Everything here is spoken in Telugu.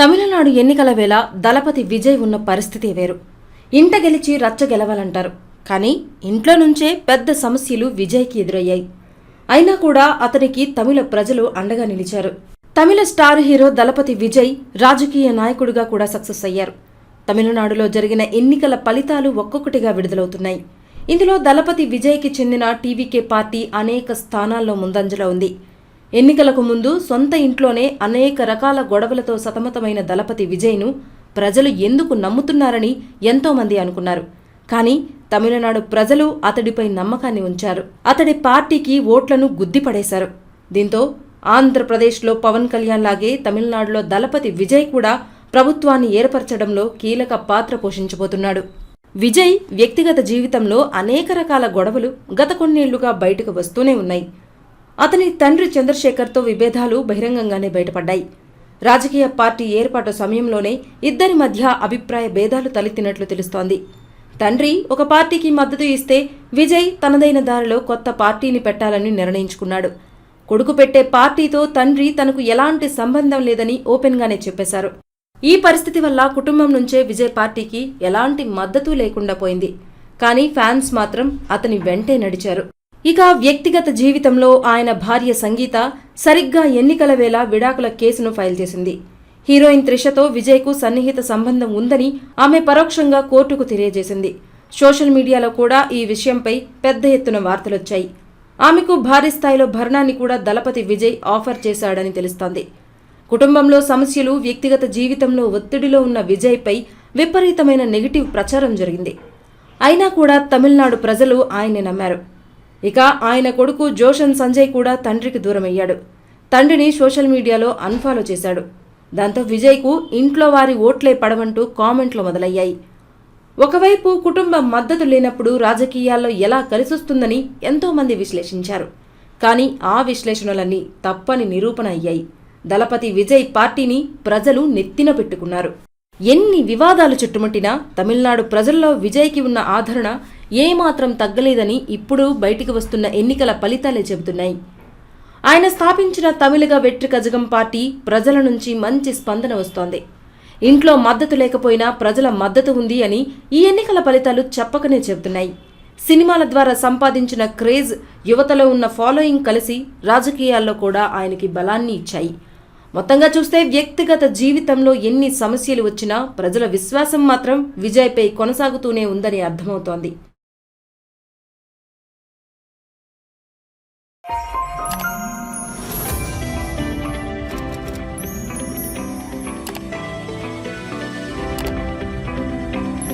తమిళనాడు ఎన్నికల వేళ దళపతి విజయ్ ఉన్న పరిస్థితి వేరు. ఇంట గెలిచి రచ్చ గెలవాలంటారు. కానీ ఇంట్లో నుంచే పెద్ద సమస్యలు విజయ్కి ఎదురయ్యాయి. అయినా కూడా అతనికి తమిళ ప్రజలు అండగా నిలిచారు. తమిళ స్టార్ హీరో దళపతి విజయ్ రాజకీయ నాయకుడిగా కూడా సక్సెస్ అయ్యారు. తమిళనాడులో జరిగిన ఎన్నికల ఫలితాలు ఒక్కొక్కటిగా విడుదలవుతున్నాయి. ఇందులో దళపతి విజయ్కి చెందిన టీవీకే పార్టీ అనేక స్థానాల్లో ముందంజలో ఉంది. ఎన్నికలకు ముందు సొంత ఇంట్లోనే అనేక రకాల గొడవలతో సతమతమైన దళపతి విజయ్ను ప్రజలు ఎందుకు నమ్ముతున్నారని ఎంతోమంది అనుకున్నారు. కానీ తమిళనాడు ప్రజలు అతడిపై నమ్మకాన్ని ఉంచారు. అతడి పార్టీకి ఓట్లను గుద్దిపడేశారు. దీంతో ఆంధ్రప్రదేశ్లో పవన్ కళ్యాణ్ లాగే తమిళనాడులో దళపతి విజయ్ కూడా ప్రభుత్వాన్ని ఏర్పరచడంలో కీలక పాత్ర పోషించబోతున్నాడు. విజయ్ వ్యక్తిగత జీవితంలో అనేక రకాల గొడవలు గత కొన్నేళ్లుగా బయటకు వస్తూనే ఉన్నాయి. అతని తండ్రి చంద్రశేఖర్తో విభేదాలు బహిరంగంగానే బయటపడ్డాయి. రాజకీయ పార్టీ ఏర్పాటు సమయంలోనే ఇద్దరి మధ్య అభిప్రాయ భేదాలు తలెత్తినట్లు తెలుస్తోంది. తండ్రి ఒక పార్టీకి మద్దతు ఇస్తే విజయ్ తనదైన దారిలో కొత్త పార్టీని పెట్టాలని నిర్ణయించుకున్నాడు. కొడుకు పెట్టే పార్టీతో తండ్రి తనకు ఎలాంటి సంబంధం లేదని ఓపెన్గానే చెప్పేశారు. ఈ పరిస్థితి వల్ల కుటుంబం నుంచే విజయ్ పార్టీకి ఎలాంటి మద్దతు లేకుండా పోయింది. కానీ ఫ్యాన్స్ మాత్రం అతని వెంటే నడిచారు. ఇక వ్యక్తిగత జీవితంలో ఆయన భార్య సంగీత సరిగ్గా ఎన్నికల వేళ విడాకుల కేసును ఫైల్ చేసింది. హీరోయిన్ త్రిషతో విజయ్కు సన్నిహిత సంబంధం ఉందని ఆమె పరోక్షంగా కోర్టుకు తెలియజేసింది. సోషల్ మీడియాలో కూడా ఈ విషయంపై పెద్ద ఎత్తున వార్తలొచ్చాయి. ఆమెకు భారీ స్థాయిలో భరణాన్ని కూడా దళపతి విజయ్ ఆఫర్ చేశాడని తెలుస్తోంది. కుటుంబంలో సమస్యలు, వ్యక్తిగత జీవితంలో ఒత్తిడిలో ఉన్న విజయ్పై విపరీతమైన నెగిటివ్ ప్రచారం జరిగింది. అయినా కూడా తమిళనాడు ప్రజలు ఆయన్ని నమ్మారు. ఇక ఆయన కొడుకు జోషన్ సంజయ్ కూడా తండ్రికి దూరమయ్యాడు. తండ్రిని సోషల్ మీడియాలో అన్ఫాలో చేశాడు. దాంతో విజయ్కు ఇంట్లో వారి ఓట్లే పడవంటూ కామెంట్లు మొదలయ్యాయి. ఒకవైపు కుటుంబ మద్దతు లేనప్పుడు రాజకీయాల్లో ఎలా కలిసొస్తుందని ఎంతోమంది విశ్లేషించారు. కానీ ఆ విశ్లేషణలన్నీ తప్పని నిరూపణ అయ్యాయి. దళపతి విజయ్ పార్టీని ప్రజలు నెత్తిన పెట్టుకున్నారు. ఎన్ని వివాదాలు చుట్టుముట్టినా తమిళనాడు ప్రజల్లో విజయ్కి ఉన్న ఆదరణ ఏమాత్రం తగ్గలేదని ఇప్పుడు బయటికి వస్తున్న ఎన్నికల ఫలితాలే చెబుతున్నాయి. ఆయన స్థాపించిన తమిళగ వెట్రి కజగం పార్టీ ప్రజల నుంచి మంచి స్పందన వస్తోంది. ఇంట్లో మద్దతు లేకపోయినా ప్రజల మద్దతు ఉంది అని ఈ ఎన్నికల ఫలితాలు చెప్పకనే చెబుతున్నాయి. సినిమాల ద్వారా సంపాదించిన క్రేజ్, యువతలో ఉన్న ఫాలోయింగ్ కలిసి రాజకీయాల్లో కూడా ఆయనకి బలాన్ని ఇచ్చాయి. మొత్తంగా చూస్తే వ్యక్తిగత జీవితంలో ఎన్ని సమస్యలు వచ్చినా ప్రజల విశ్వాసం మాత్రం విజయ్పై కొనసాగుతూనే ఉందని అర్థమవుతోంది.